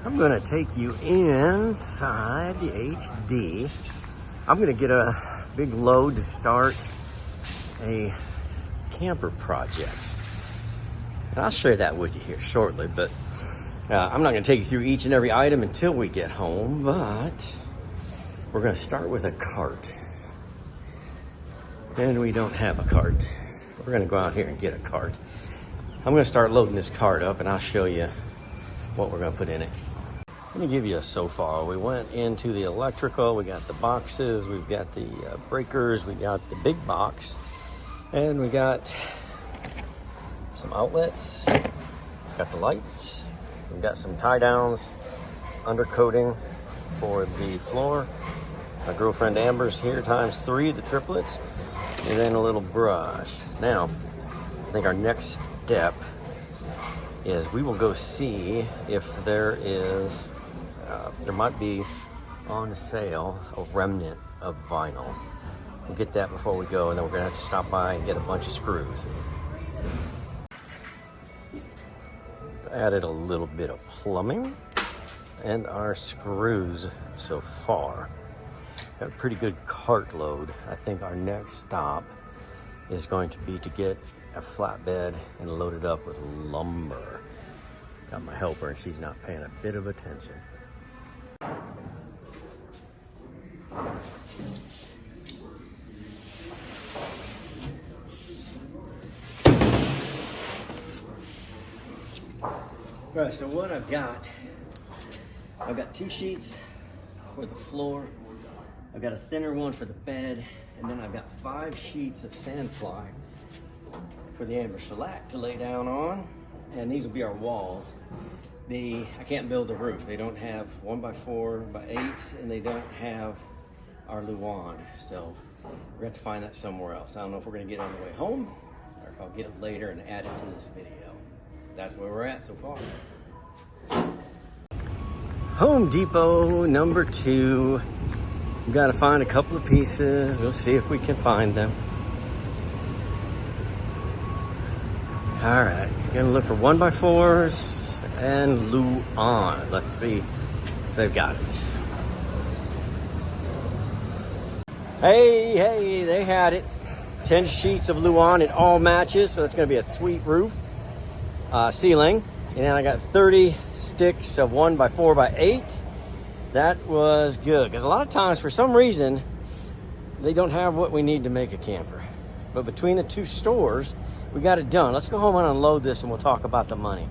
I'm gonna take you inside the HD. I'm gonna get a big load to start a camper project. And I'll share that with you here shortly, but I'm not gonna take you through each and every item until we get home, but we're gonna start with a cart. And we don't have a cart. We're gonna go out here and get a cart. I'm gonna start loading this cart up and I'll show you what we're gonna put in it. Let me give you a so far. We went into the electrical, we got the boxes, we've got the breakers, we got the big box, and we got some outlets, got the lights, we've got some tie downs, undercoating for the floor. My girlfriend Amber's here ×3, the triplets, and then a little brush. Now, I think our next step is we will go see if there is there might be on sale a remnant of vinyl. We'll get that before we go, and then we're gonna have to stop by and get a bunch of screws. Added a little bit of plumbing and our screws so far. Got a pretty good cart load. I think our next stop is going to be to get a flatbed and load it up with lumber. Got my helper and she's not paying a bit of attention. Right, so what I've got 2 sheets for the floor. I've got a thinner one for the bed, and then I've got 5 sheets of sand ply for the amber shellac to lay down on, and these will be our walls. I can't build a roof. They don't have 1x4x8, and they don't have our luan, so we're gonna have to find that somewhere else. I don't know if we're gonna get it on the way home, or if I'll get it later and add it to this video. That's where we're at so far. Home Depot number 2. We've got to find a couple of pieces. We'll see if we can find them. All right, gonna look for 1x4s and luan. Let's see if they've got it. Hey, they had it. 10 sheets of luan. It all matches, so it's gonna be a sweet roof. Ceiling, and then I got 30 sticks of 1x4x8. That was good, because a lot of times for some reason they don't have what we need to make a camper, but between the 2 stores we got it done. Let's go home and unload this and we'll talk about the money.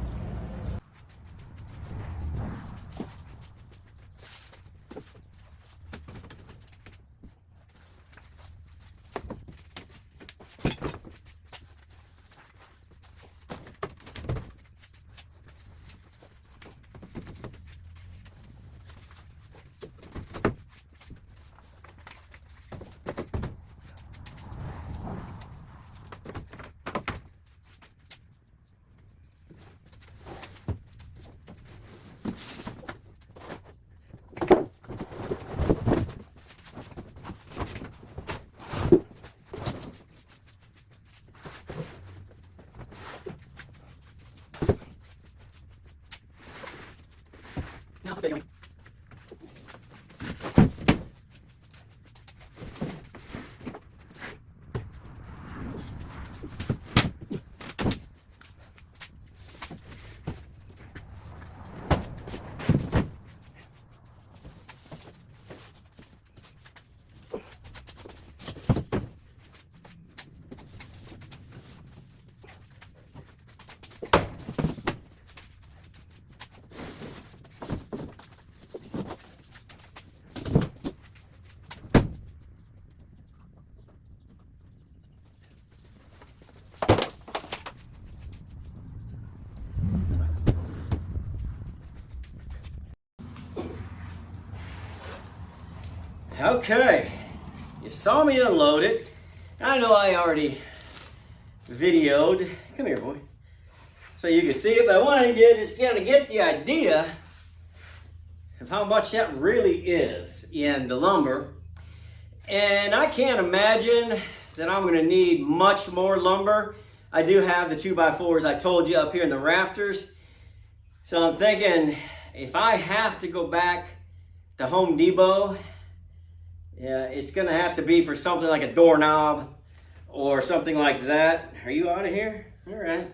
Now, anyway. Okay, you saw me unload it. I know I already videoed. Come here, boy. So you can see it, but I wanted to just kind of get the idea of how much that really is in the lumber. And I can't imagine that I'm gonna need much more lumber. I do have the 2x4s I told you up here in the rafters. So I'm thinking if I have to go back to Home Depot, it's going to have to be for something like a doorknob or something like that. Are you out of here? All right.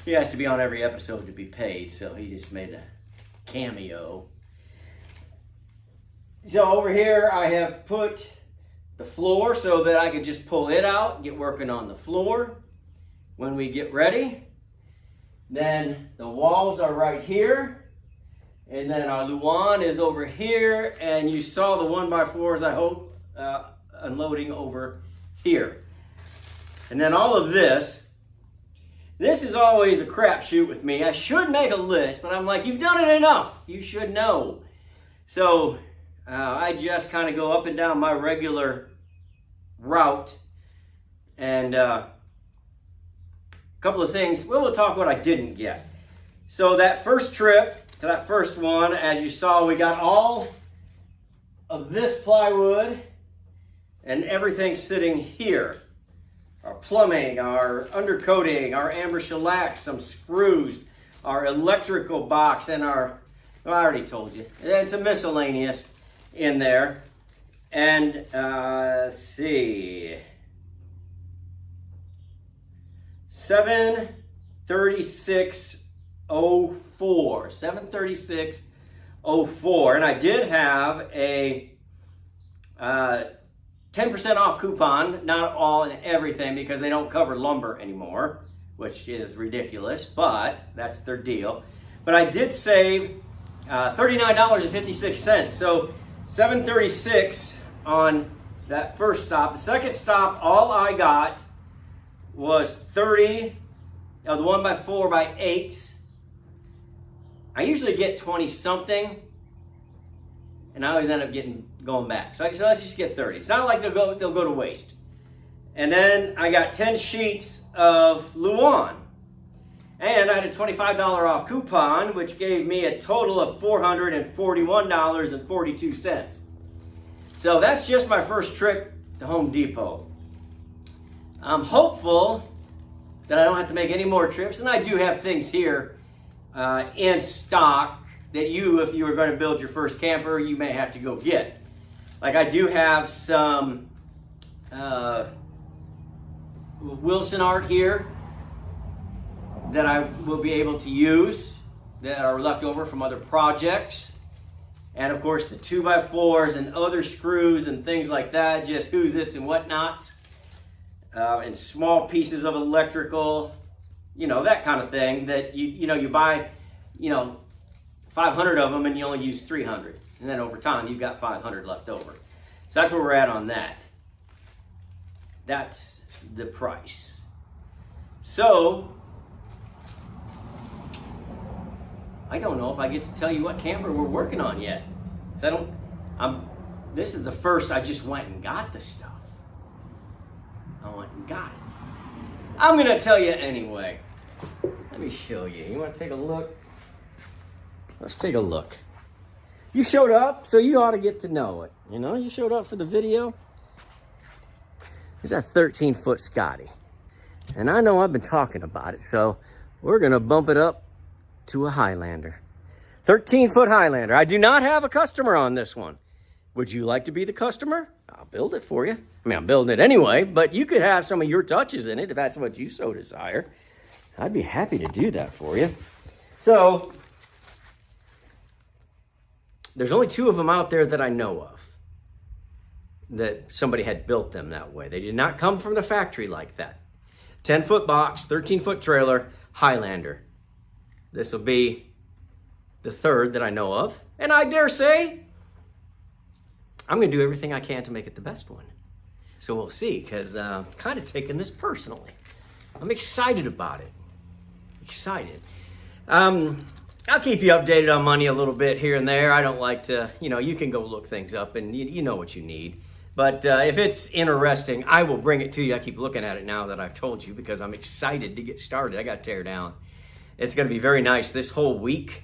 He has to be on every episode to be paid, so he just made a cameo. So over here I have put the floor so that I can just pull it out and get working on the floor when we get ready. Then the walls are right here. And then our Luan is over here. And you saw the 1x4s, I hope, unloading over here. And then all of this is always a crapshoot with me. I should make a list, but I'm like, you've done it enough. You should know. So I just kind of go up and down my regular route. And a couple of things. Well, we'll talk what I didn't get. So that first trip to that first one, as you saw, we got all of this plywood and everything sitting here. Our plumbing, our undercoating, our amber shellac, some screws, our electrical box, and our, well, I already told you, there's some miscellaneous in there. And let's see, 736.04, and I did have a 10% off coupon, not all and everything, because they don't cover lumber anymore, which is ridiculous, but that's their deal. But I did save $39.56, so $7.36 on that first stop. The second stop, all I got was 30 of the 1x4x8s. I usually get 20 something, and I always end up going back. So I said, let's just get 30. It's not like they'll go to waste. And then I got 10 sheets of Luan. And I had a $25 off coupon, which gave me a total of $441.42. So that's just my first trip to Home Depot. I'm hopeful that I don't have to make any more trips, and I do have things here in stock that you, if you were going to build your first camper, you may have to go get. Like I do have some Wilson art here that I will be able to use that are left over from other projects. And of course the 2x4s and other screws and things like that, just who's-its and whatnots. And small pieces of electrical, you know, that kind of thing that you buy, 500 of them and you only use 300. And then over time, you've got 500 left over. So that's where we're at on that. That's the price. So, I don't know if I get to tell you what camper we're working on yet. This is the first I just went and got the stuff. I went and got it. I'm going to tell you anyway. Let me show you. You want to take a look? Let's take a look. You showed up, so you ought to get to know it. You showed up for the video. There's that 13-foot Scotty. And I know I've been talking about it, so we're going to bump it up to a Highlander. 13-foot Highlander. I do not have a customer on this one. Would you like to be the customer? I'll build it for you. I mean, I'm building it anyway, but you could have some of your touches in it if that's what you so desire. I'd be happy to do that for you. So, there's only 2 of them out there that I know of that somebody had built them that way. They did not come from the factory like that. 10-foot box, 13-foot trailer, Highlander. This will be the 3rd that I know of. And I dare say, I'm going to do everything I can to make it the best one. So we'll see, because I'm kind of taking this personally. I'm excited about it. Excited. I'll keep you updated on money a little bit here and there. I don't like to, you can go look things up and you know what you need. But if it's interesting, I will bring it to you. I keep looking at it now that I've told you because I'm excited to get started. I got to tear down. It's going to be very nice this whole week.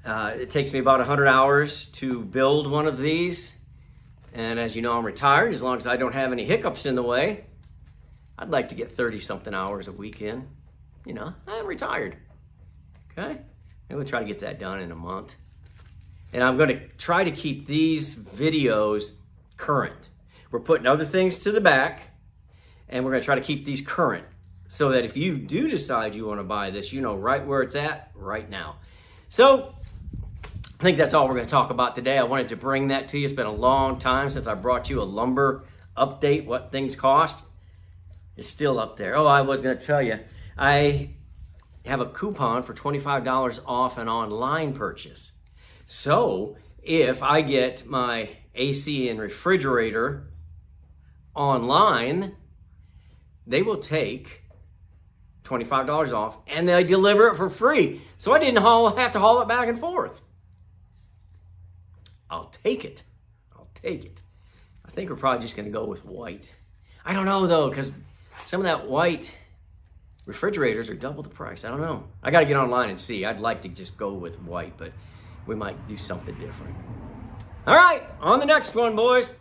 It takes me about 100 hours to build one of these. And as you know, I'm retired. As long as I don't have any hiccups in the way, I'd like to get 30-something hours a week in. I'm retired. Okay? And we'll try to get that done in a month. And I'm going to try to keep these videos current. We're putting other things to the back, and we're going to try to keep these current so that if you do decide you want to buy this, you know right where it's at right now. So I think that's all we're going to talk about today. I wanted to bring that to you. It's been a long time since I brought you a lumber update, what things cost. It's still up there. Oh, I was going to tell you, I have a coupon for $25 off an online purchase. So if I get my AC and refrigerator online, they will take $25 off and they deliver it for free. So I didn't have to haul it back and forth. I'll take it. I'll take it. I think we're probably just going to go with white. I don't know, though, because some of that white refrigerators are double the price. I don't know. I got to get online and see. I'd like to just go with white, but we might do something different. All right, on the next one, boys.